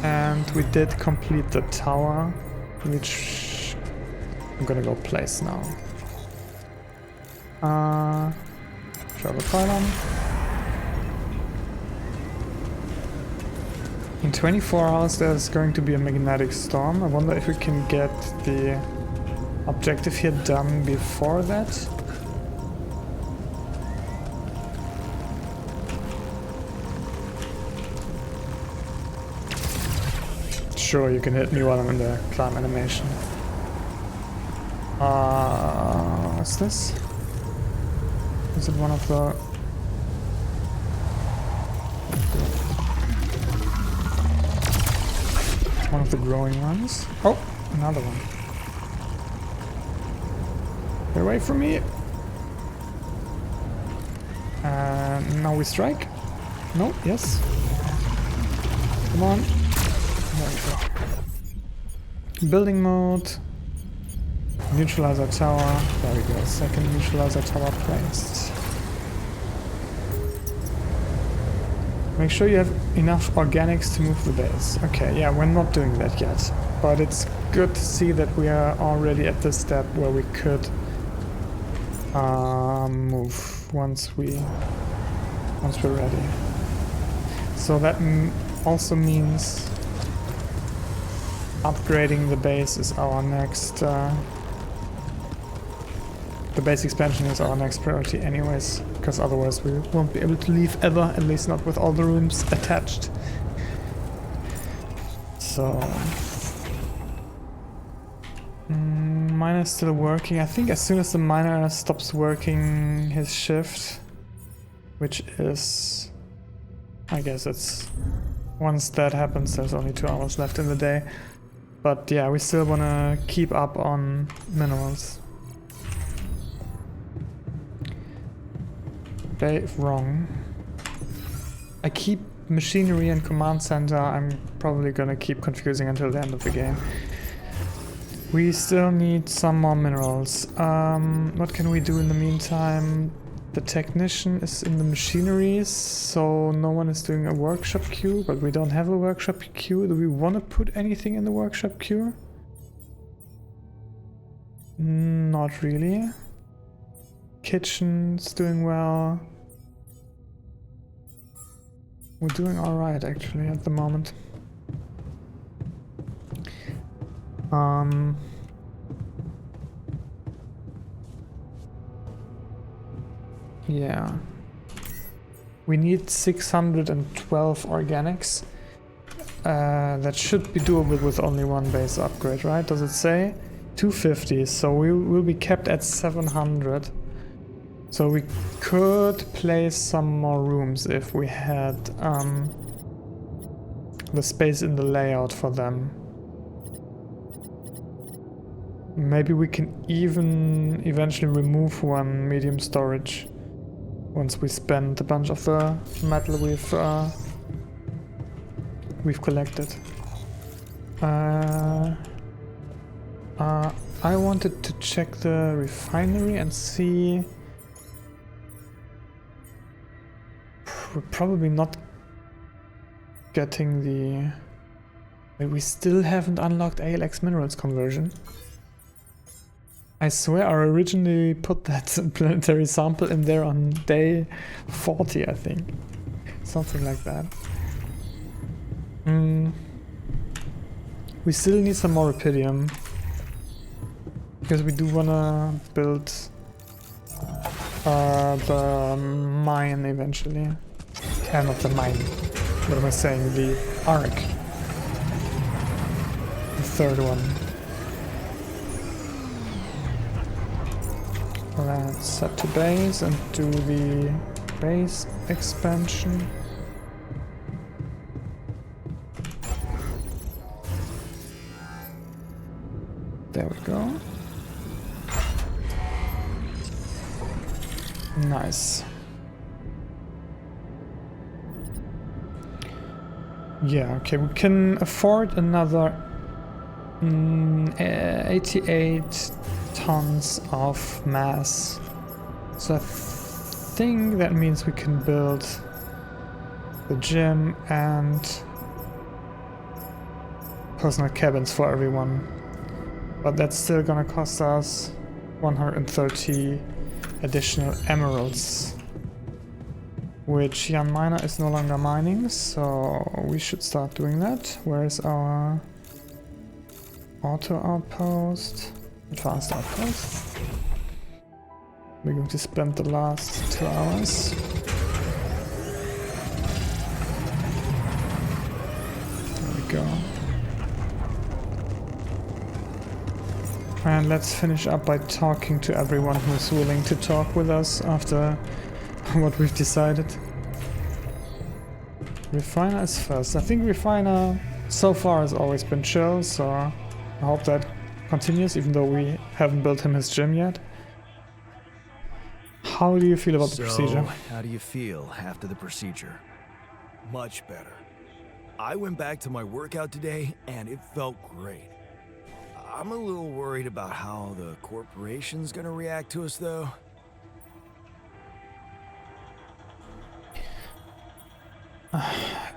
And we did complete the tower, which I'm gonna go place now. Travel pylon. In 24 hours there's going to be a magnetic storm. I wonder if we can get the objective here done before that. Sure, you can hit me while I'm in the climb animation. What's this? Is it one of the... one of the growing ones? Oh, another one. Get away from me! Now we strike? No, yes. Come on. There we go. Building mode. Neutralizer tower. There we go. Second neutralizer tower placed. Make sure you have enough organics to move the base. Okay, yeah, we're not doing that yet. But it's good to see that we are already at the step where we could move once we're ready. So that also means upgrading the base is our next the base expansion is our next priority anyways, because otherwise we won't be able to leave ever, at least not with all the rooms attached. So miner is still working. I think as soon as the miner stops working his shift, which is... I guess it's... Once that happens, there's only 2 hours left in the day. But yeah, we still want to keep up on minerals. Dave, wrong. I keep machinery and command center. I'm probably gonna keep confusing until the end of the game. We still need some more minerals. What can we do in the meantime? The technician is in the machineries, so no one is doing a workshop queue, but we don't have a workshop queue. Do we want to put anything in the workshop queue? Not really. Kitchen's doing well. We're doing alright actually at the moment. Yeah. We need 612 organics. That should be doable with only one base upgrade, right? Does it say? 250, so we will be kept at 700. So we could place some more rooms if we had the space in the layout for them. Maybe we can even eventually remove one medium storage once we spend a bunch of the metal we've collected. I wanted to check the refinery and see. We're probably not getting the... We still haven't unlocked ALX minerals conversion. I swear I originally put that planetary sample in there on day 40, I think. Something like that. We still need some more rubidium. Because we do wanna build the mine eventually. Not the mine. What am I saying? The arc. The third one. Let's set to base and do the base expansion. There we go. Nice. Yeah, okay, we can afford another 88 tons of mass. So I think that means we can build the gym and personal cabins for everyone. But that's still gonna cost us 130 additional emeralds. Which Jan Miner is no longer mining, so we should start doing that. Where is our auto outpost? Advanced outpost. We're going to spend the last 2 hours. There we go. And let's finish up by talking to everyone who's willing to talk with us after what we've decided. Refiner is first. I think Refiner so far has always been chill, so I hope that continues, even though we haven't built him his gym yet. How do you feel about the procedure? How do you feel after the procedure? Much better. I went back to my workout today and it felt great. I'm a little worried about how the corporation's gonna react to us though.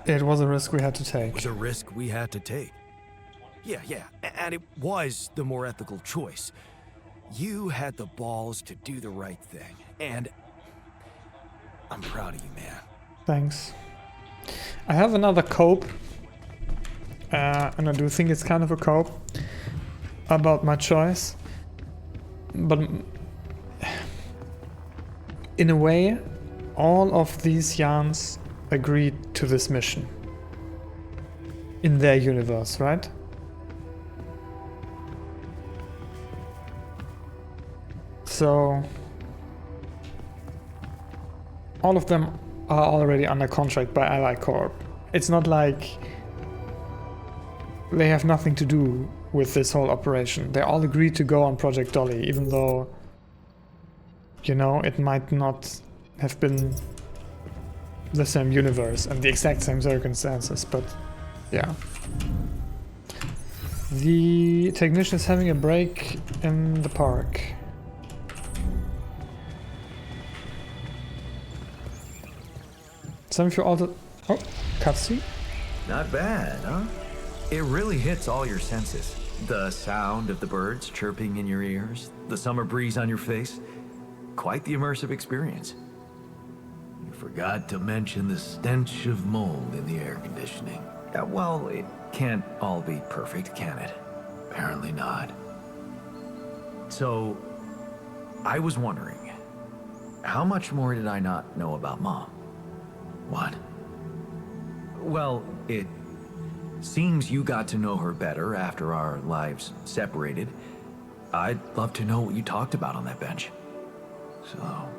It was a risk we had to take. It was a risk we had to take. Yeah, and it was the more ethical choice. You had the balls to do the right thing, and I'm proud of you, man. Thanks. I have another cope, and I do think it's kind of a cope about my choice, but in a way, all of these Jans agreed to this mission in their universe, right? So all of them are already under contract by Ally Corp. It's not like they have nothing to do with this whole operation. They all agreed to go on Project Dolly, even though, you know, it might not have been the same universe and the exact same circumstances, but yeah. The technician is having a break in the park. Some of you also... Oh, cutscene? Not bad, huh? It really hits all your senses. The sound of the birds chirping in your ears, the summer breeze on your face. Quite the immersive experience. You forgot to mention the stench of mold in the air conditioning. Well, it can't all be perfect, can it? Apparently not. So, I was wondering, how much more did I not know about Mom? What? Well, it seems you got to know her better after our lives separated. I'd love to know what you talked about on that bench. So...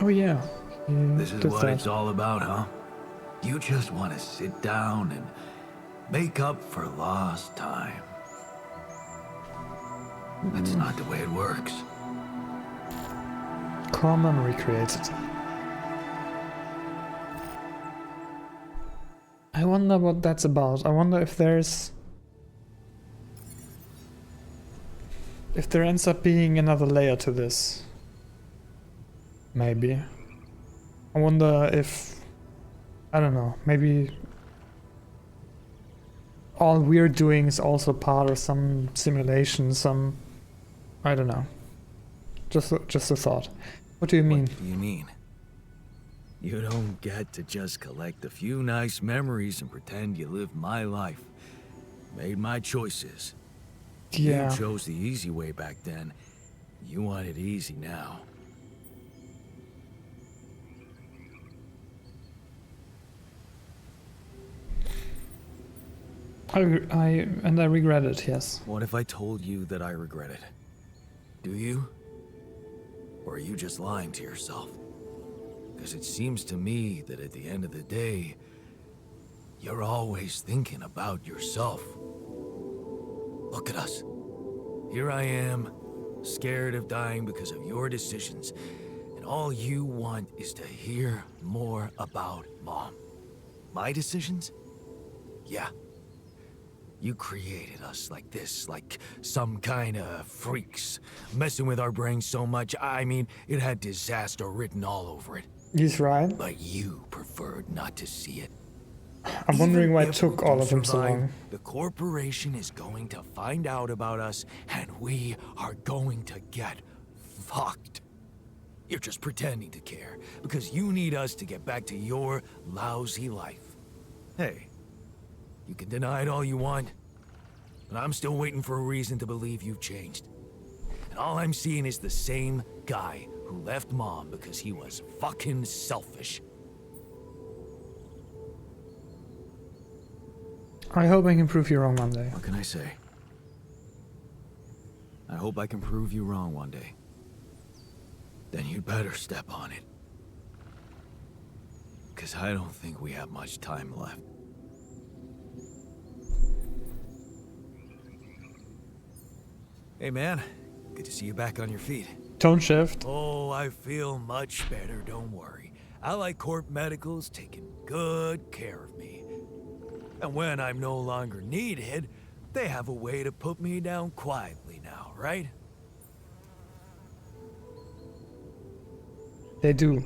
Oh yeah. This is what it's all about, huh? You just want to sit down and make up for lost time. That's not the way it works. Core memory created. I wonder what that's about. I wonder if there's... if there ends up being another layer to this. Maybe. I wonder if... I don't know, maybe... all we're doing is also part of some simulation, some... I don't know. Just a thought. What do you mean? What do you mean? You don't get to just collect a few nice memories and pretend you lived my life. Made my choices. Yeah. You chose the easy way back then. You want it easy now. I regret it, yes. What if I told you that I regret it? Do you? Or are you just lying to yourself? Because it seems to me that at the end of the day, you're always thinking about yourself. Look at us. Here I am, scared of dying because of your decisions, and all you want is to hear more about Mom. My decisions? Yeah. You created us like this, like some kind of freaks, messing with our brains so much, I mean, it had disaster written all over it. He's right. But you preferred not to see it. I'm wondering why Even it if took we all do of them so survive, long. The corporation is going to find out about us, and we are going to get fucked. You're just pretending to care, because you need us to get back to your lousy life. Hey, you can deny it all you want, but I'm still waiting for a reason to believe you've changed. And all I'm seeing is the same guy who left Mom because he was fucking selfish. I hope I can prove you wrong one day. What can I say? I hope I can prove you wrong one day. Then you'd better step on it. Because I don't think we have much time left. Hey man, good to see you back on your feet. Tone shift. Oh, I feel much better, don't worry. Ally Corp Medical's taking good care of me. And when I'm no longer needed, they have a way to put me down quietly now, right? They do.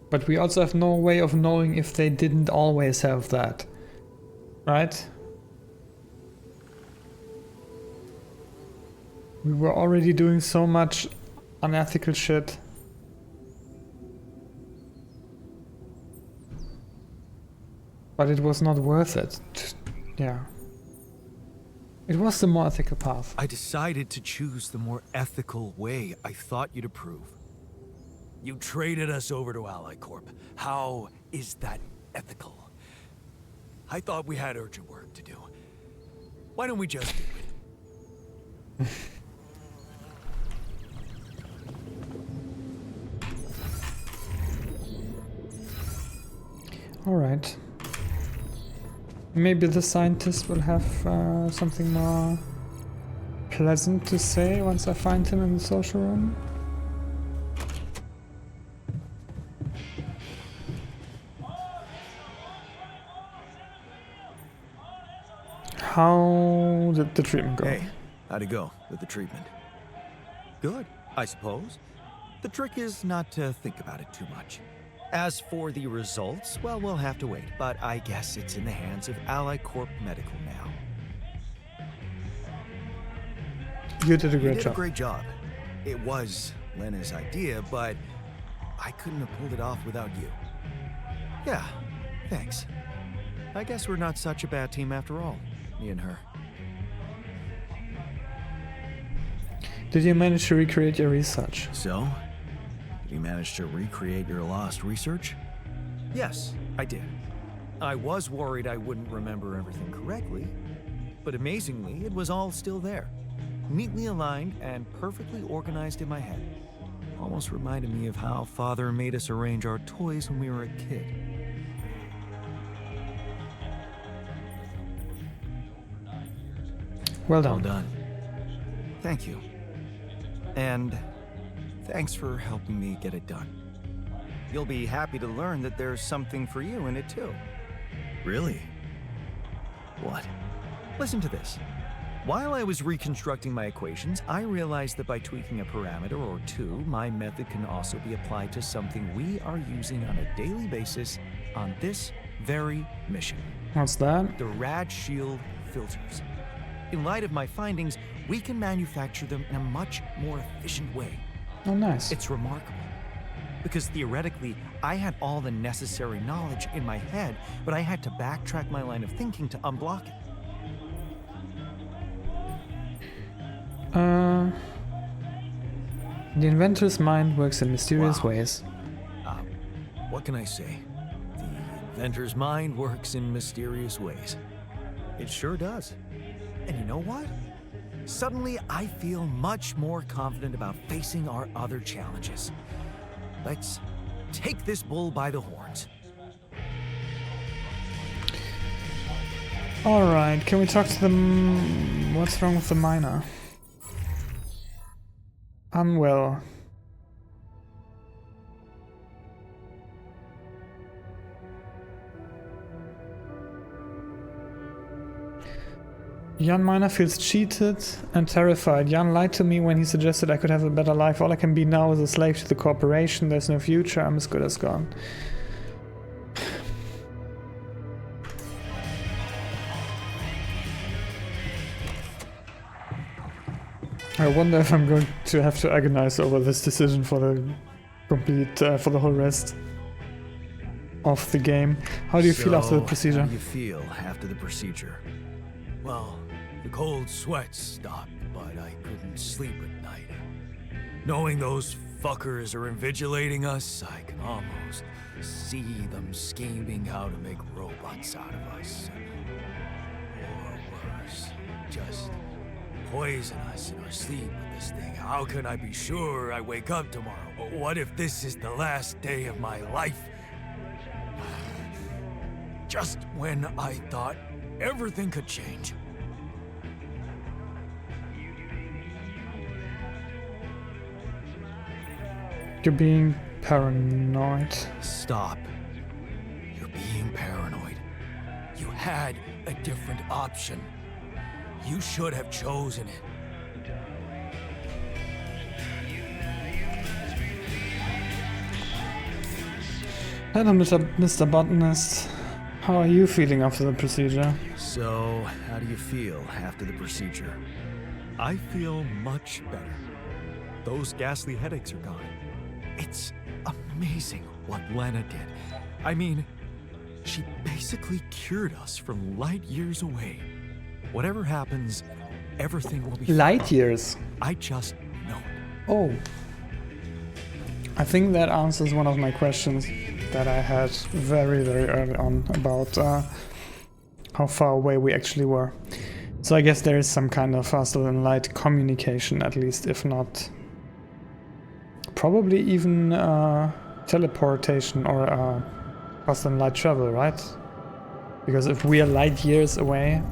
But we also have no way of knowing if they didn't always have that. Right? We were already doing so much unethical shit. But it was not worth it. Yeah. It was the more ethical path. I decided to choose the more ethical way I thought you'd approve. You traded us over to Ally Corp. How is that ethical? I thought we had urgent work to do. Why don't we just do it? Alright. Maybe the scientist will have something more pleasant to say once I find him in the social room. How did the treatment go? Hey, how'd it go with the treatment? Good, I suppose. The trick is not to think about it too much. As for the results, well, we'll have to wait, but I guess it's in the hands of Ally Corp Medical now. You did a You great did job. a great job. It was Lena's idea, but I couldn't have pulled it off without you. Yeah, thanks. I guess we're not such a bad team after all, me and her. Did you manage to recreate your research? So, did you manage to recreate your lost research? Yes, I did. I was worried I wouldn't remember everything correctly, but amazingly, it was all still there. Neatly aligned and perfectly organized in my head. Almost reminded me of how Father made us arrange our toys when we were a kid. Well Well done. done. Thank you. And thanks for helping me get it done. You'll be happy to learn that there's something for you in it too. Really? What? Listen to this. While I was reconstructing my equations, I realized that by tweaking a parameter or two, my method can also be applied to something we are using on a daily basis on this very mission. What's that? The Rad Shield filters. In light of my findings, we can manufacture them in a much more efficient way. Oh, nice. It's remarkable. Because theoretically, I had all the necessary knowledge in my head, but I had to backtrack my line of thinking to unblock it. The inventor's mind works in mysterious Wow. ways. What can I say? The inventor's mind works in mysterious ways. It sure does. And you know what? Suddenly, I feel much more confident about facing our other challenges. Let's take this bull by the horns. Alright, can we talk to them? What's wrong with the miner? Unwell. Young miner feels cheated and terrified. Jan lied to me when he suggested I could have a better life. All I can be now is a slave to the corporation. There's no future. I'm as good as gone. I wonder if I'm going to have to agonize over this decision for the complete, for the whole rest of the game. How do you feel after the procedure? How do you feel after the procedure? Well, the cold sweat stopped, but I couldn't sleep at night. Knowing those fuckers are invigilating us, I can almost see them scheming how to make robots out of us. Or worse, just poison us in our sleep with this thing. How can I be sure I wake up tomorrow? What if this is the last day of my life? Just when I thought everything could change. You're being paranoid. Stop. You're being paranoid. You had a different option. You should have chosen it. Hello, Mr. Botanist. How are you feeling after the procedure? So, how do you feel after the procedure? I feel much better. Those ghastly headaches are gone. It's amazing what Lena did. I mean, she basically cured us from light years away. Whatever happens, everything will be Light fine. years. I just know it. Oh. I think that answers one of my questions that I had very, very early on about how far away we actually were. So I guess there is some kind of faster than light communication, at least, if not probably even teleportation or faster than light travel, right? Because if we are light years away,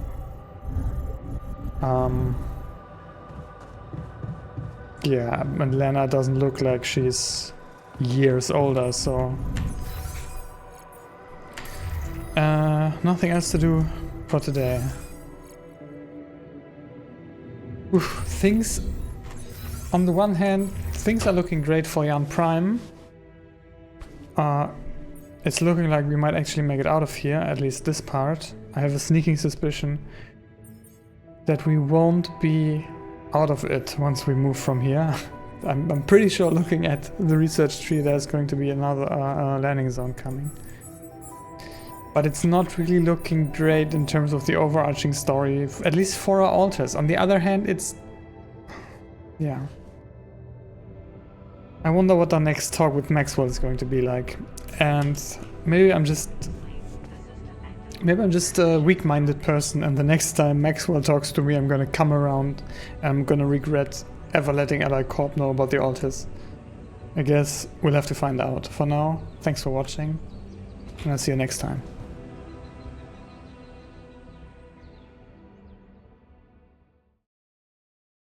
yeah, and Lena doesn't look like she's years older, so nothing else to do for today. Oof, things, on the one hand, things are looking great for Jan Prime. It's looking like we might actually make it out of here, at least this part. I have a sneaking suspicion that we won't be out of it once we move from here. I'm pretty sure, looking at the research tree, there's going to be another landing zone coming. But it's not really looking great in terms of the overarching story, at least for our alters. On the other hand, it's... yeah. I wonder what our next talk with Maxwell is going to be like. And maybe I'm just a weak-minded person, and the next time Maxwell talks to me, I'm gonna come around and I'm gonna regret ever letting Allied Corp know about the alters. I guess we'll have to find out. For now, thanks for watching, and I'll see you next time.